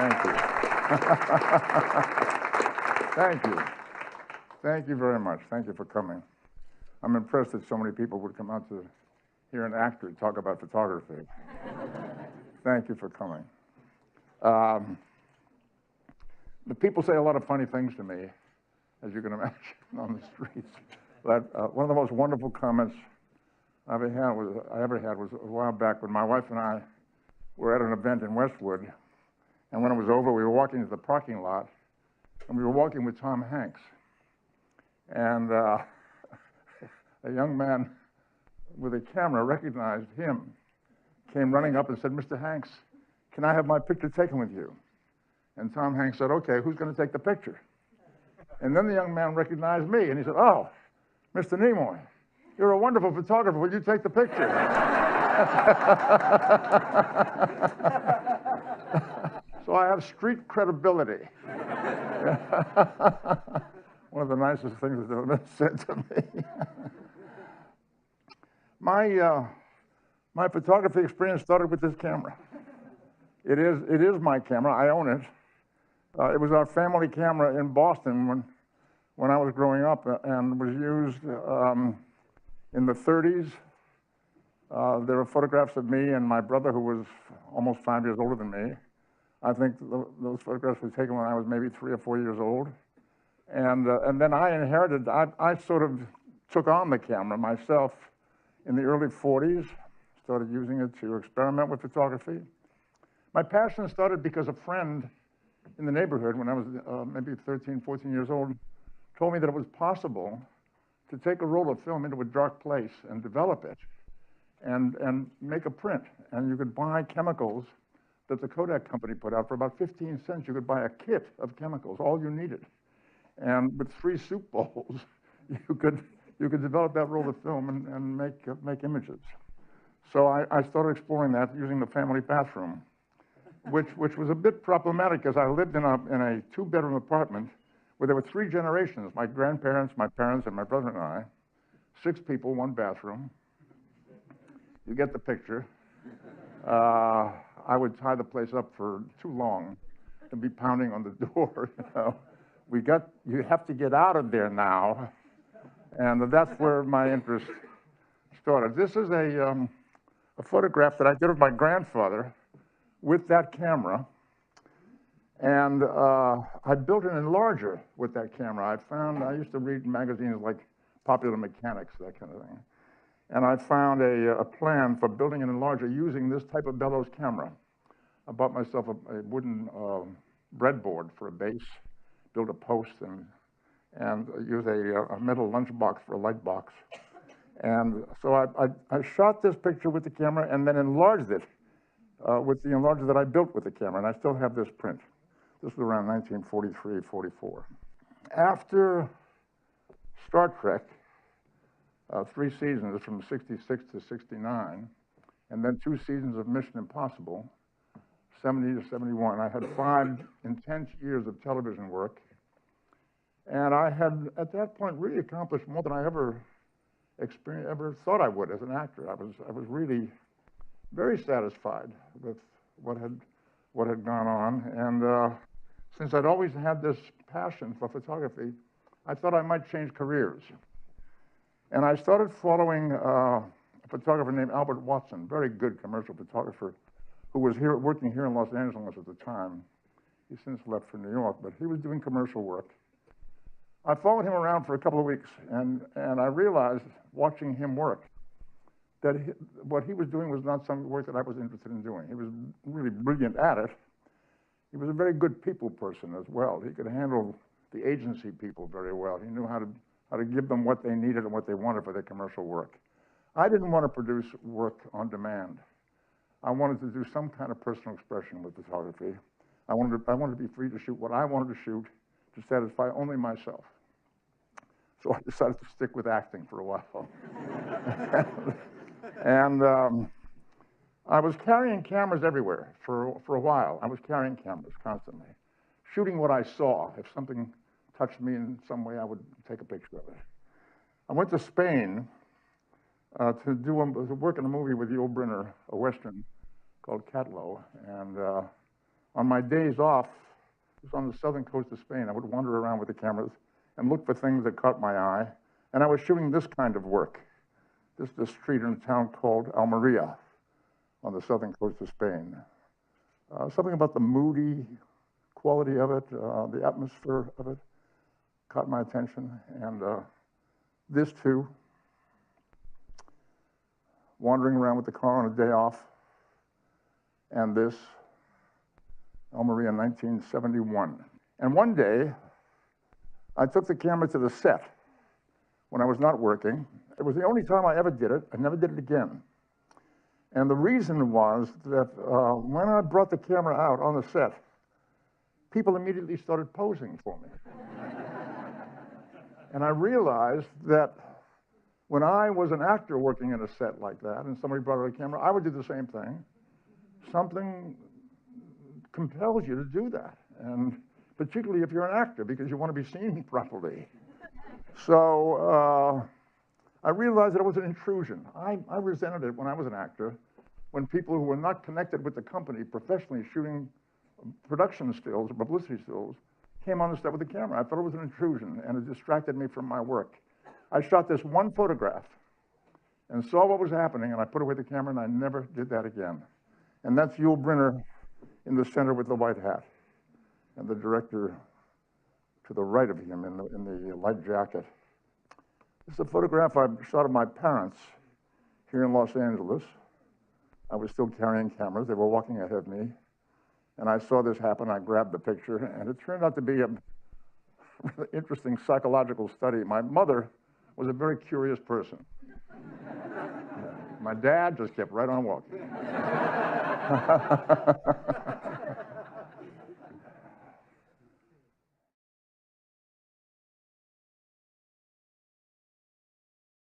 Thank you. Thank you. Thank you very much. Thank you for coming. I'm impressed that so many people would come out to hear an actor talk about photography. Thank you for coming. The people say a lot of funny things to me, as you can imagine, on the streets. But one of the most wonderful comments I ever had was a while back when my wife and I were at an event in Westwood, and when it was over, we were walking to the parking lot, and we were walking with Tom Hanks. And a young man with a camera recognized him, came running up and said, "Mr. Hanks, can I have my picture taken with you?" And Tom Hanks said, "Okay, who's going to take the picture?" And then the young man recognized me, and he said, "Oh, Mr. Nimoy, you're a wonderful photographer. Will you take the picture?" So I have street credibility. One of the nicest things that's ever been said to me. My photography experience started with this camera. It is my camera. I own it. It was our family camera in Boston when I was growing up, and was used in the 30s. There are photographs of me and my brother, who was almost 5 years older than me. I think those photographs were taken when I was maybe 3 or 4 years old. And then I inherited, I sort of took on the camera myself in the early 40s, started using it to experiment with photography. My passion started because a friend in the neighborhood, when I was maybe 13, 14 years old, told me that it was possible to take a roll of film into a dark place and develop it and make a print. And you could buy chemicals that the Kodak company put out for about 15 cents. You could buy a kit of chemicals, all you needed. And with 3 soup bowls, you could develop that roll of film and make images. So I started exploring that using the family bathroom, which was a bit problematic because I lived in a 2-bedroom apartment where there were 3 generations: my grandparents, my parents, and my brother and I. 6 people, 1 bathroom. You get the picture. I would tie the place up for too long and be pounding on the door. You have to get out of there now. And that's where my interest started. This is a photograph that I did of my grandfather with that camera. And I built an enlarger with that camera. I used to read magazines like Popular Mechanics, that kind of thing. And I found a plan for building an enlarger using this type of bellows camera. I bought myself a wooden breadboard for a base, built a post, and use a metal lunchbox for a light box. And so I shot this picture with the camera and then enlarged it with the enlarger that I built with the camera, and I still have this print. This was around 1943, 44. After Star Trek, 3 seasons from 66 to 69, and then 2 seasons of Mission Impossible, 70 to 71, I had 5 intense years of television work. And I had, at that point, really accomplished more than I ever thought I would as an actor. I was really very satisfied with what had gone on. And since I'd always had this passion for photography, I thought I might change careers. And I started following a photographer named Albert Watson, very good commercial photographer, who was working here in Los Angeles at the time. He's since left for New York, but he was doing commercial work. I followed him around for a couple of weeks, and I realized, watching him work, that what he was doing was not some work that I was interested in doing. He was really brilliant at it. He was a very good people person as well. He could handle the agency people very well. He knew how to give them what they needed and what they wanted for their commercial work. I didn't want to produce work on demand. I wanted to do some kind of personal expression with photography. I wanted to be free to shoot what I wanted to shoot, to satisfy only myself. So I decided to stick with acting for a while. And I was carrying cameras everywhere for a while. I was carrying cameras constantly, shooting what I saw. If something touched me in some way, I would take a picture of it. I went to Spain to work in a movie with Yul Brynner, a Western called Catlow, and On my days off, it was on the southern coast of Spain, I would wander around with the cameras and look for things that caught my eye. And I was shooting this kind of work. This is a street in a town called Almeria on the southern coast of Spain. Something about the moody quality of it, the atmosphere of it, caught my attention. And this too, wandering around with the car on a day off, and this, Almeria in 1971. And one day, I took the camera to the set when I was not working. It was the only time I ever did it. I never did it again. And the reason was that when I brought the camera out on the set, people immediately started posing for me. And I realized that when I was an actor working in a set like that, and somebody brought out a camera, I would do the same thing. Something compels you to do that, and particularly if you're an actor, because you want to be seen properly. So I realized that it was an intrusion. I resented it when I was an actor, when people who were not connected with the company professionally shooting production stills or publicity stills came on the set with the camera. I thought it was an intrusion, and it distracted me from my work. I shot this one photograph and saw what was happening, and I put away the camera, and I never did that again. And that's Yul Brynner in the center with the white hat, and the director to the right of him in the light jacket. This is a photograph I shot of my parents here in Los Angeles. I was still carrying cameras. They were walking ahead of me. And I saw this happen. I grabbed the picture, and it turned out to be a really interesting psychological study. My mother was a very curious person. My dad just kept right on walking.